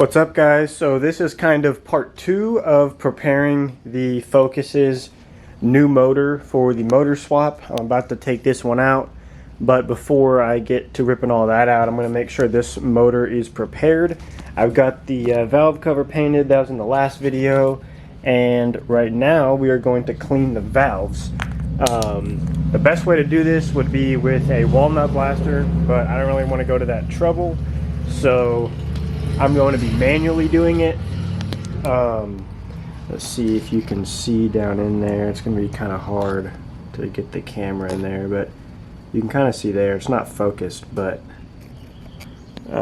What's up, guys? So this is kind of part 2 of preparing the Focus's new motor for the motor swap. I'm about to take this one out, but before I get to ripping all that out, I'm going to make sure this motor is prepared. I've got the valve cover painted. That was in the last video, and right now we are going to clean the valves. The best way to do this would be with a walnut blaster, but I don't really want to go to that trouble, so I'm going to be manually doing it. Let's see if you can see down in there. It's going to be kind of hard to get the camera in there, but you can kind of see there. It's not focused, but you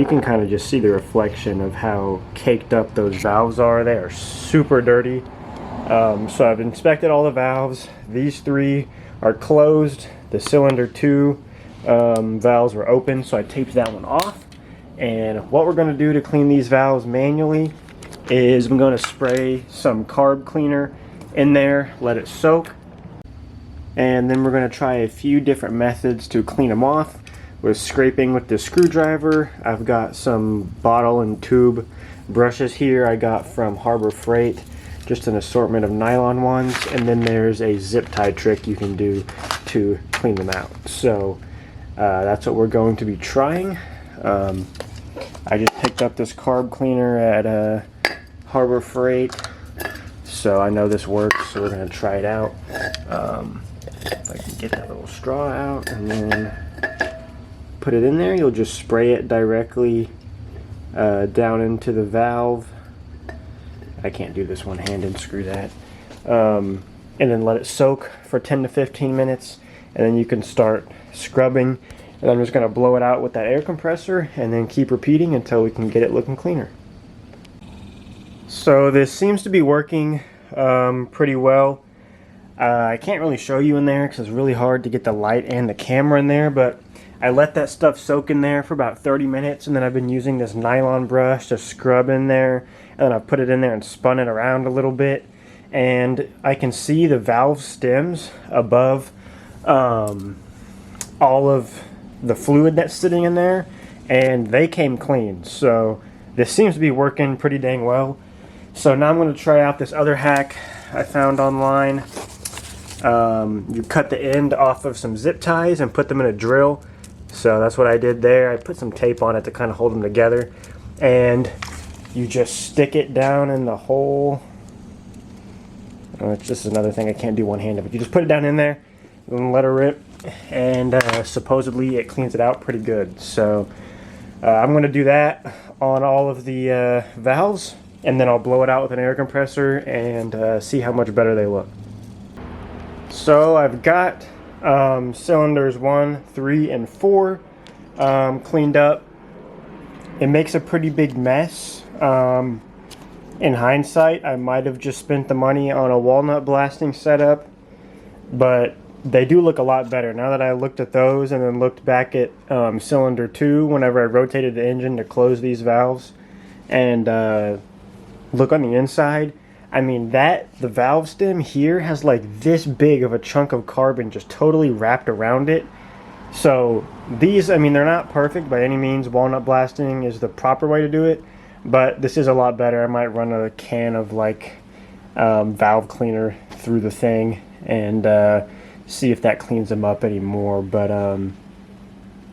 can kind of just see the reflection of how caked up those valves are. They are super dirty. So I've inspected all the valves. These 3 are closed. The cylinder 2 valves were open, so I taped that one off. And what we're going to do to clean these valves manually is I'm going to spray some carb cleaner in there, let it soak, and then we're going to try a few different methods to clean them off with scraping with the screwdriver. I've got some bottle and tube brushes here I got from Harbor Freight, just an assortment of nylon ones, and then there's a zip tie trick you can do to clean them out. So that's what we're going to be trying. I just picked up this carb cleaner at Harbor Freight, so I know this works, so we're going to try it out. If I can get that little straw out and then put it in there, you'll just spray it directly down into the valve. I can't do this one-handed, screw that. And then let it soak for 10 to 15 minutes, and then you can start scrubbing. And I'm just going to blow it out with that air compressor and then keep repeating until we can get it looking cleaner. So this seems to be working pretty well. I can't really show you in there because it's really hard to get the light and the camera in there, but I let that stuff soak in there for about 30 minutes, and then I've been using this nylon brush to scrub in there, and then I've put it in there and spun it around a little bit, and I can see the valve stems above all of the fluid that's sitting in there, and they came clean. So this seems to be working pretty dang well. So now I'm going to try out this other hack I found online. You cut the end off of some zip ties and put them in a drill. So that's what I did there. I put some tape on it to kind of hold them together, and you just stick it down in the hole. It's just another thing I can't do one-handed, but you just put it down in there and let her rip, and supposedly it cleans it out pretty good. So I'm going to do that on all of the valves, and then I'll blow it out with an air compressor and see how much better they look. So I've got cylinders 1, 3, and 4 cleaned up. It makes a pretty big mess. In hindsight, I might have just spent the money on a walnut blasting setup, but they do look a lot better now that I looked at those and then looked back at cylinder 2 whenever I rotated the engine to close these valves and look on the inside. I mean, the valve stem here has like this big of a chunk of carbon just totally wrapped around it. So these, I mean, they're not perfect by any means. Walnut blasting is the proper way to do it, but this is a lot better. I might run a can of like valve cleaner through the thing and see if that cleans them up anymore. But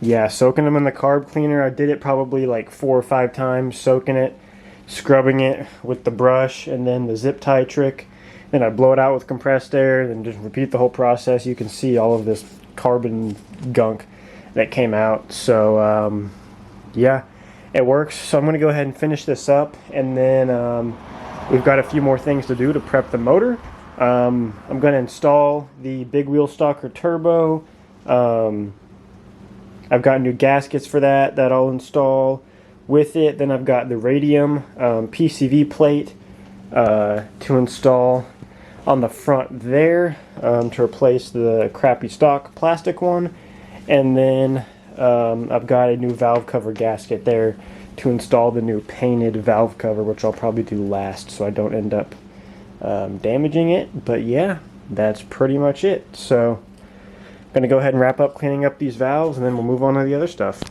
yeah, soaking them in the carb cleaner, I did it probably like 4 or 5 times, soaking it, scrubbing it with the brush, and then the zip tie trick. Then I blow it out with compressed air, then just repeat the whole process. You can see all of this carbon gunk that came out. So yeah, it works. So I'm going to go ahead and finish this up, and then we've got a few more things to do to prep the motor. I'm going to install the big wheel stalker turbo. I've got new gaskets for that I'll install with it. Then I've got the radium PCV plate to install on the front there to replace the crappy stock plastic one. And then I've got a new valve cover gasket there to install the new painted valve cover, which I'll probably do last so I don't end up damaging it. But yeah, that's pretty much it. So I'm going to go ahead and wrap up cleaning up these valves, and then we'll move on to the other stuff.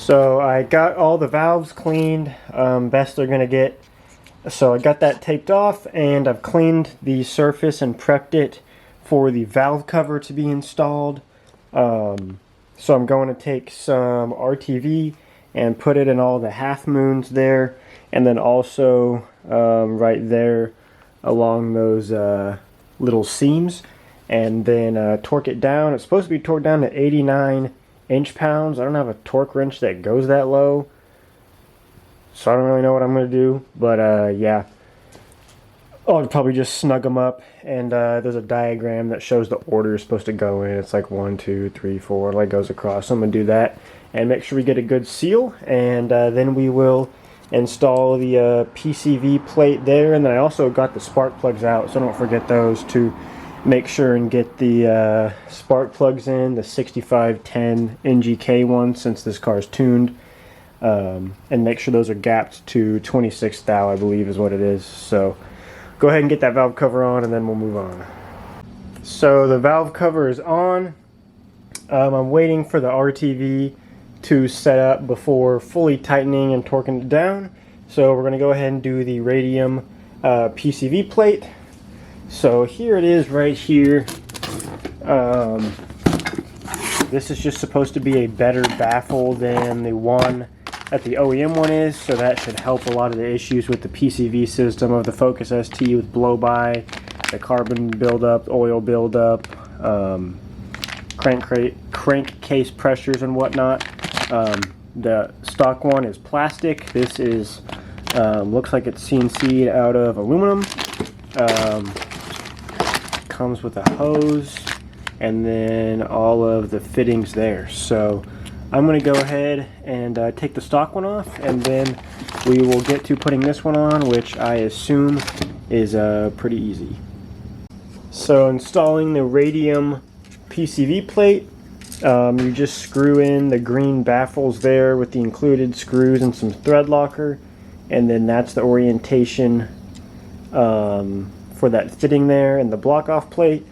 So I got all the valves cleaned, best they're gonna get. So I got that taped off, and I've cleaned the surface and prepped it for the valve cover to be installed. So I'm going to take some RTV and put it in all the half moons there, and then also right there along those little seams, and then torque it down. It's supposed to be torqued down to 89 inch-pounds. I don't have a torque wrench that goes that low, so I don't really know what I'm going to do, but yeah. I'll probably just snug them up, and there's a diagram that shows the order you're supposed to go in. It's like 1, 2, 3, 4, like goes across. So I'm going to do that and make sure we get a good seal, and then we will install the PCV plate there. And then I also got the spark plugs out, so don't forget those, to make sure and get the spark plugs in, the 6510 NGK one, since this car is tuned, and make sure those are gapped to 26 thou, I believe is what it is. So go ahead and get that valve cover on, and then we'll move on. So the valve cover is on. I'm waiting for the RTV to set up before fully tightening and torquing it down. So we're going to go ahead and do the radium PCV plate. So here it is right here. This is just supposed to be a better baffle than the one that the OEM one is, so that should help a lot of the issues with the PCV system of the Focus ST with blow-by, the carbon buildup, oil buildup, crankcase pressures and whatnot. The stock one is plastic. This is looks like it's CNC'd out of aluminum. Comes with a hose and then all of the fittings there. So I'm going to go ahead and take the stock one off, and then we will get to putting this one on, which I assume is pretty easy. So installing the radium PCV plate, you just screw in the green baffles there with the included screws and some thread locker, and then that's the orientation for that fitting there and the block off plate.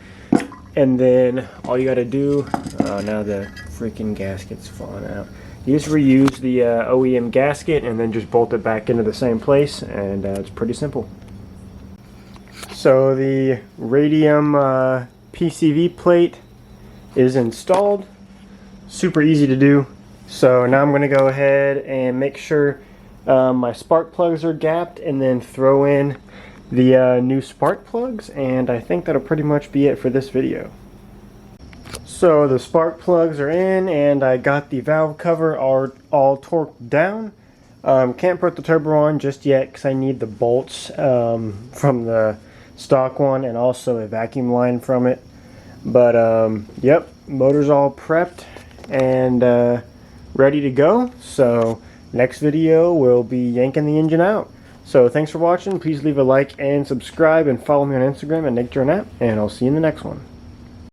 And then all you got to do, now the freaking gasket's falling out. You just reuse the OEM gasket and then just bolt it back into the same place, and it's pretty simple. So the radium PCV plate is installed. Super easy to do. So now I'm going to go ahead and make sure my spark plugs are gapped, and then throw in the new spark plugs, and I think that'll pretty much be it for this video. So the spark plugs are in, and I got the valve cover all torqued down. Can't put the turbo on just yet because I need the bolts from the stock one, and also a vacuum line from it. But yep, motor's all prepped and ready to go. So next video we'll be yanking the engine out. So thanks for watching. Please leave a like and subscribe, and follow me on Instagram at Nickjoenap, and I'll see you in the next one.